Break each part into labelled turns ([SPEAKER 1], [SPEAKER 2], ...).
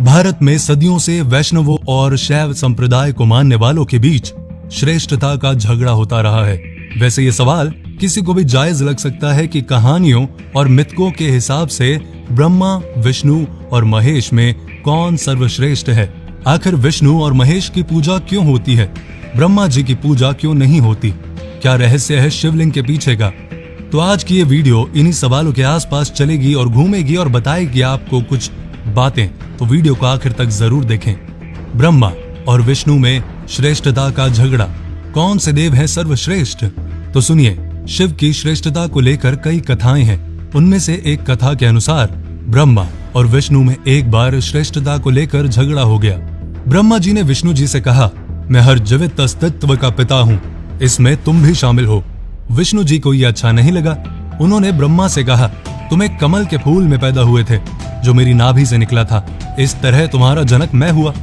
[SPEAKER 1] भारत में सदियों से वैष्णवों और शैव संप्रदाय को मानने वालों के बीच श्रेष्ठता का झगड़ा होता रहा है। वैसे ये सवाल किसी को भी जायज लग सकता है कि कहानियों और मिथकों के हिसाब से ब्रह्मा, विष्णु और महेश में कौन सर्वश्रेष्ठ है। आखिर विष्णु और महेश की पूजा क्यों होती है, ब्रह्मा जी की पूजा क्यों नहीं होती, क्या रहस्य है शिवलिंग के पीछे का। तो आज की ये वीडियो इन्हीं सवालों के आसपास चलेगी और घूमेगी और बताएगी आपको कुछ बातें, तो वीडियो को आखिर तक जरूर देखें। ब्रह्मा और विष्णु में श्रेष्ठता का झगड़ा, कौन से देव हैं सर्वश्रेष्ठ। तो सुनिए, शिव की श्रेष्ठता को लेकर कई कथाएं हैं। उनमें से एक कथा के अनुसार ब्रह्मा और विष्णु में एक बार श्रेष्ठता को लेकर झगड़ा हो गया। ब्रह्मा जी ने विष्णु जी से कहा, मैं हर जीवित अस्तित्व का पिता हूँ, इसमें तुम भी शामिल हो। विष्णु जी को यह अच्छा नहीं लगा। उन्होंने ब्रह्मा से कहा, तुम एक कमल के फूल में पैदा हुए थे जो मेरी नाभि से निकला था, इस तरह तुम्हारा जनक मैं हुआ।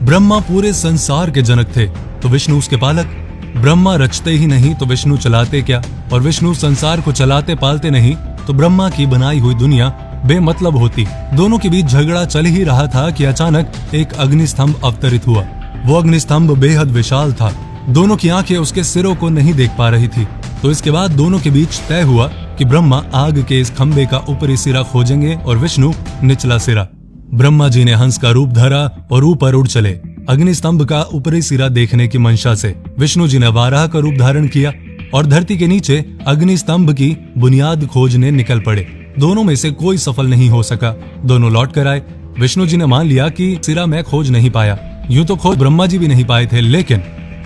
[SPEAKER 1] ब्रह्मा पूरे संसार के जनक थे तो विष्णु उसके पालक। ब्रह्मा रचते ही नहीं तो विष्णु चलाते क्या, और विष्णु संसार को चलाते पालते नहीं तो ब्रह्मा की बनाई हुई दुनिया बेमतलब होती। दोनों के बीच झगड़ा चल ही रहा था कि अचानक एक अग्निस्तंभ अवतरित हुआ। वो अग्निस्तंभ बेहद विशाल था, दोनों की आंखें उसके सिरों को नहीं देख पा रही थी। तो इसके बाद दोनों के बीच तय हुआ कि ब्रह्मा आग के इस खंबे का ऊपरी सिरा खोजेंगे और विष्णु निचला सिरा। ब्रह्मा जी ने हंस का रूप धरा और ऊपर उड़ चले अग्निस्तंभ का ऊपरी सिरा देखने की मंशा से। विष्णु जी ने वाराह का रूप धारण किया और धरती के नीचे अग्निस्तंभ की बुनियाद खोजने निकल पड़े। दोनों में से कोई सफल नहीं हो सका, दोनों लौट कर आए। विष्णु जी ने मान लिया कि सिरा मैं खोज नहीं पाया। यूं तो खोज ब्रह्मा जी भी नहीं पाए थे, लेकिन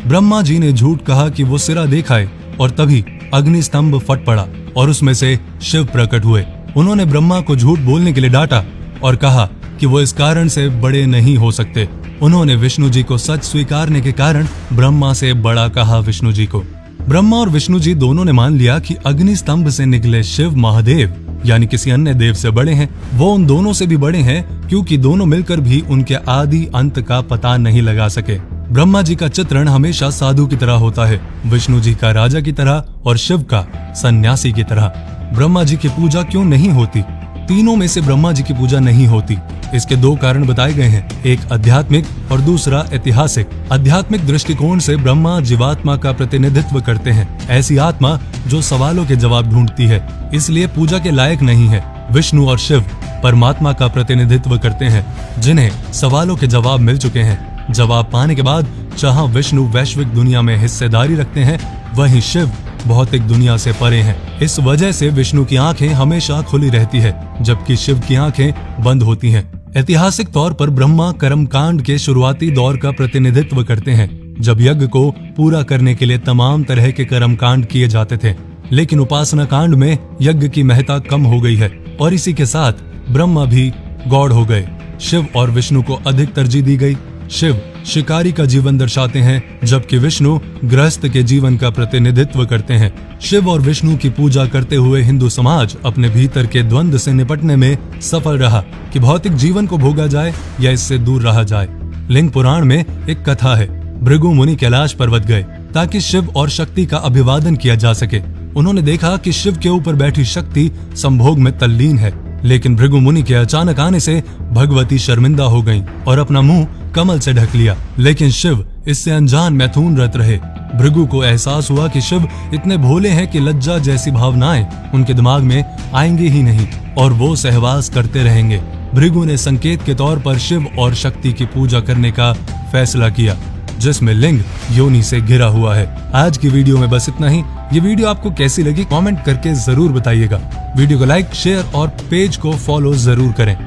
[SPEAKER 1] ब्रह्मा जी ने झूठ कहा कि वो सिरा देखाए, और तभी अग्निस्तंभ फट पड़ा और उसमें से शिव प्रकट हुए। उन्होंने ब्रह्मा को झूठ बोलने के लिए डांटा और कहा कि वो इस कारण से बड़े नहीं हो सकते। उन्होंने विष्णु जी को सच स्वीकारने के कारण ब्रह्मा से बड़ा कहा विष्णु जी को। ब्रह्मा और विष्णु जी दोनों ने मान लिया कि अग्निस्तंभ से निकले शिव महादेव यानी किसी अन्य देव से बड़े हैं। वो उन दोनों से भी बड़े हैं क्योंकि दोनों मिलकर भी उनके आदि अंत का पता नहीं लगा सके। ब्रह्मा जी का चित्रण हमेशा साधु की तरह होता है, विष्णु जी का राजा की तरह और शिव का सन्यासी की तरह। ब्रह्मा जी की पूजा क्यों नहीं होती? तीनों में से ब्रह्मा जी की पूजा नहीं होती। इसके दो कारण बताए गए हैं, एक आध्यात्मिक और दूसरा ऐतिहासिक। आध्यात्मिक दृष्टिकोण से ब्रह्मा जीवात्मा का प्रतिनिधित्व करते हैं, ऐसी आत्मा जो सवालों के जवाब ढूंढती है, इसलिए पूजा के लायक नहीं है। विष्णु और शिव परमात्मा का प्रतिनिधित्व करते हैं, जिन्हें सवालों के जवाब मिल चुके हैं। जवाब पाने के बाद जहां विष्णु वैश्विक दुनिया में हिस्सेदारी रखते हैं, वहीं शिव भौतिक दुनिया से परे हैं। इस वजह से विष्णु की आंखें हमेशा खुली रहती है, जबकि शिव की आंखें बंद होती हैं। ऐतिहासिक तौर पर ब्रह्मा कर्मकांड के शुरुआती दौर का प्रतिनिधित्व करते हैं, जब यज्ञ को पूरा करने के लिए तमाम तरह के कर्मकांड किए जाते थे। लेकिन उपासना कांड में यज्ञ की महत्ता कम हो गई है और इसी के साथ ब्रह्मा भी गॉड हो गए। शिव और विष्णु को अधिक तरजीह दी गई। शिव शिकारी का जीवन दर्शाते हैं, जबकि विष्णु गृहस्थ के जीवन का प्रतिनिधित्व करते हैं। शिव और विष्णु की पूजा करते हुए हिंदू समाज अपने भीतर के द्वंद्व से निपटने में सफल रहा कि भौतिक जीवन को भोगा जाए या इससे दूर रहा जाए। लिंग पुराण में एक कथा है, भृगु मुनि कैलाश पर्वत गए ताकि शिव और शक्ति का अभिवादन किया जा सके। उन्होंने देखा कि शिव के ऊपर बैठी शक्ति संभोग में तल्लीन है, लेकिन भृगु मुनि के अचानक आने से भगवती शर्मिंदा हो गईं और अपना मुंह कमल से ढक लिया, लेकिन शिव इससे अनजान मैथुनरत रहे। भृगु को एहसास हुआ कि शिव इतने भोले हैं कि लज्जा जैसी भावनाएं उनके दिमाग में आएंगी ही नहीं और वो सहवास करते रहेंगे। भृगु ने संकेत के तौर पर शिव और शक्ति की पूजा करने का फैसला किया, जिसमें लिंग योनि से घिरा हुआ है। आज की वीडियो में बस इतना ही। ये वीडियो आपको कैसी लगी कमेंट करके जरूर बताइएगा। वीडियो को लाइक, शेयर और पेज को फॉलो जरूर करें।